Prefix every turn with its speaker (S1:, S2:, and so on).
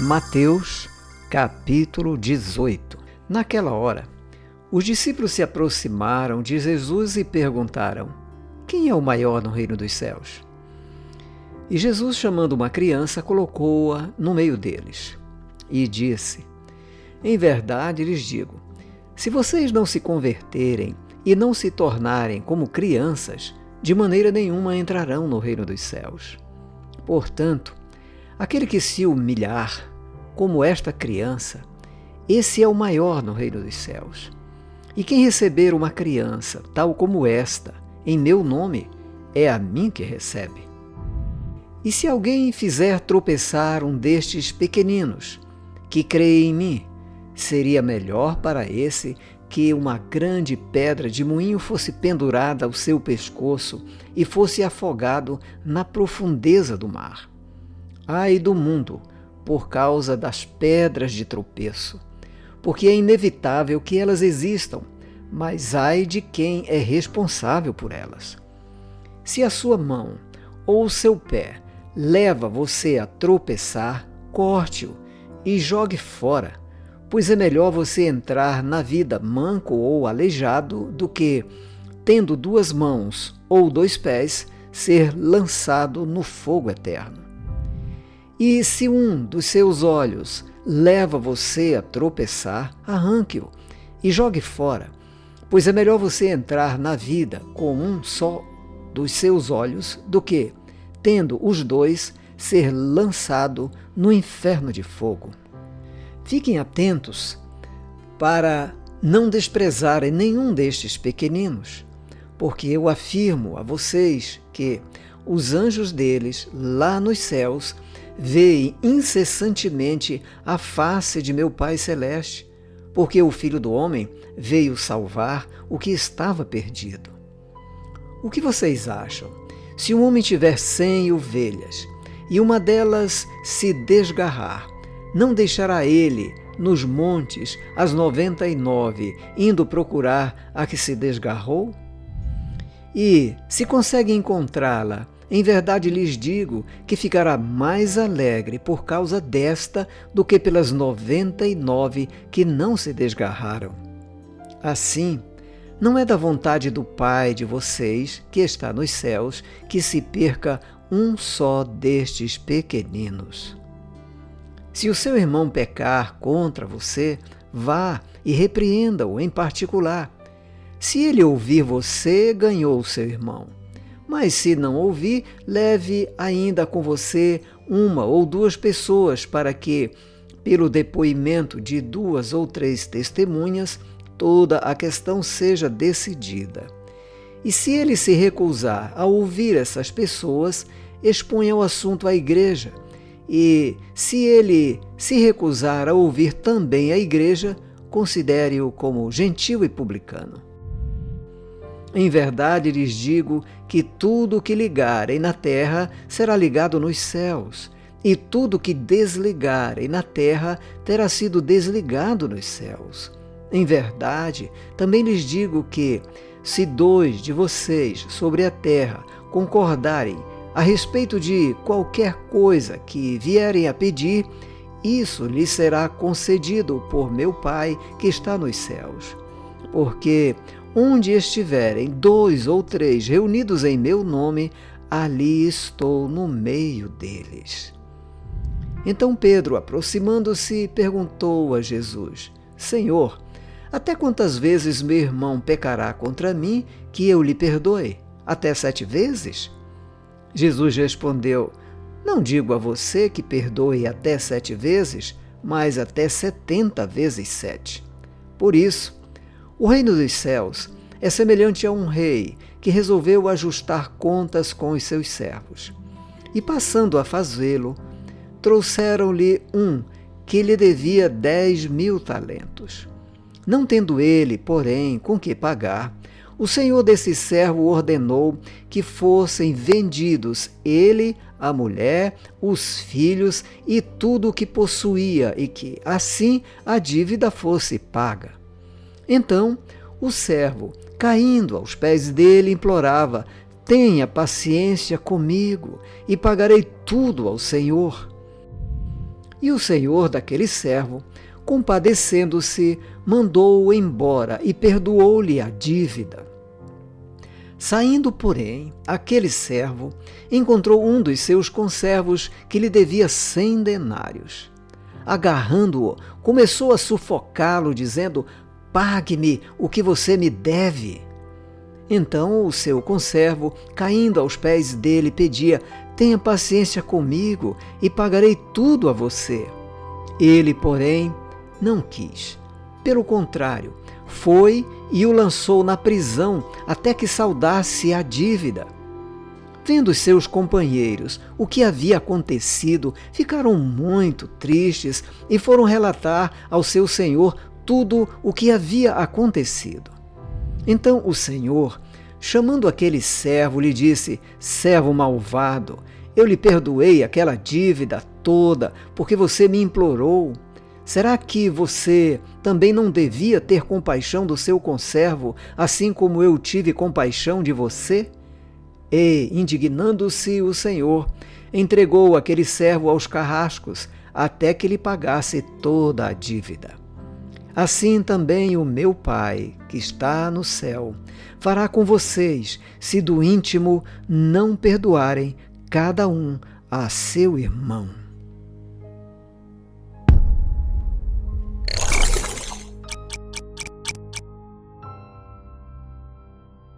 S1: Mateus, capítulo 18. Naquela hora, os discípulos se aproximaram de Jesus e perguntaram: quem é o maior no reino dos céus? E Jesus, chamando uma criança, colocou-a no meio deles e disse: em verdade lhes digo, se vocês não se converterem e não se tornarem como crianças, de maneira nenhuma entrarão no reino dos céus. Portanto, aquele que se humilhar, como esta criança, esse é o maior no reino dos céus. E quem receber uma criança, tal como esta, em meu nome, é a mim que recebe. E se alguém fizer tropeçar um destes pequeninos, que crê em mim, seria melhor para esse que uma grande pedra de moinho fosse pendurada ao seu pescoço e fosse afogado na profundeza do mar. Ai do mundo, por causa das pedras de tropeço, porque é inevitável que elas existam, mas ai de quem é responsável por elas. Se a sua mão ou o seu pé leva você a tropeçar, corte-o e jogue fora, pois é melhor você entrar na vida manco ou aleijado do que, tendo duas mãos ou dois pés, ser lançado no fogo eterno. E se um dos seus olhos leva você a tropeçar, arranque-o e jogue fora, pois é melhor você entrar na vida com um só dos seus olhos do que, tendo os dois, ser lançado no inferno de fogo. Fiquem atentos para não desprezarem nenhum destes pequeninos, porque eu afirmo a vocês que os anjos deles, lá nos céus, veem incessantemente a face de meu Pai Celeste, porque o Filho do Homem veio salvar o que estava perdido. O que vocês acham? Se um homem tiver 100 ovelhas e uma delas se desgarrar, não deixará ele nos montes as 99, indo procurar a que se desgarrou? E, se consegue encontrá-la, em verdade lhes digo que ficará mais alegre por causa desta do que pelas 99 que não se desgarraram. Assim, não é da vontade do Pai de vocês, que está nos céus, que se perca um só destes pequeninos. Se o seu irmão pecar contra você, vá e repreenda-o em particular. Se ele ouvir você, ganhou o seu irmão. Mas se não ouvir, leve ainda com você uma ou duas pessoas para que, pelo depoimento de 2 ou 3 testemunhas, toda a questão seja decidida. E se ele se recusar a ouvir essas pessoas, exponha o assunto à igreja. E, se ele se recusar a ouvir também a igreja, considere-o como gentil e publicano. Em verdade lhes digo que tudo o que ligarem na terra será ligado nos céus, e tudo o que desligarem na terra terá sido desligado nos céus. Em verdade, também lhes digo que, se 2 de vocês sobre a terra concordarem a respeito de qualquer coisa que vierem a pedir, isso lhes será concedido por meu Pai que está nos céus. Porque onde estiverem 2 ou 3 reunidos em meu nome, ali estou no meio deles. Então Pedro, aproximando-se, perguntou a Jesus: Senhor, até quantas vezes meu irmão pecará contra mim que eu lhe perdoe? Até 7 vezes? Jesus respondeu: não digo a você que perdoe até 7 vezes, mas até 70 vezes 7. Por isso, o reino dos céus é semelhante a um rei que resolveu ajustar contas com os seus servos. E passando a fazê-lo, trouxeram-lhe um que lhe devia 10.000 talentos. Não tendo ele, porém, com que pagar, o senhor desse servo ordenou que fossem vendidos ele, a mulher, os filhos e tudo o que possuía, e que, assim, a dívida fosse paga. Então, o servo, caindo aos pés dele, implorava: tenha paciência comigo e pagarei tudo ao Senhor. E o senhor daquele servo, compadecendo-se, mandou-o embora e perdoou-lhe a dívida. Saindo, porém, aquele servo encontrou um dos seus conservos que lhe devia 100 denários. Agarrando-o, começou a sufocá-lo, dizendo: pague-me o que você me deve. Então o seu conservo, caindo aos pés dele, pedia: tenha paciência comigo e pagarei tudo a você. Ele, porém, não quis. Pelo contrário, foi e o lançou na prisão até que saldasse a dívida. Vendo os seus companheiros o que havia acontecido, ficaram muito tristes e foram relatar ao seu senhor tudo o que havia acontecido. Então o senhor, chamando aquele servo, lhe disse: servo malvado, eu lhe perdoei aquela dívida toda, porque você me implorou. Será que você também não devia ter compaixão do seu conservo, assim como eu tive compaixão de você? E, indignando-se o senhor, entregou aquele servo aos carrascos, até que lhe pagasse toda a dívida. Assim também o meu Pai, que está no céu, fará com vocês, se do íntimo não perdoarem cada um a seu irmão.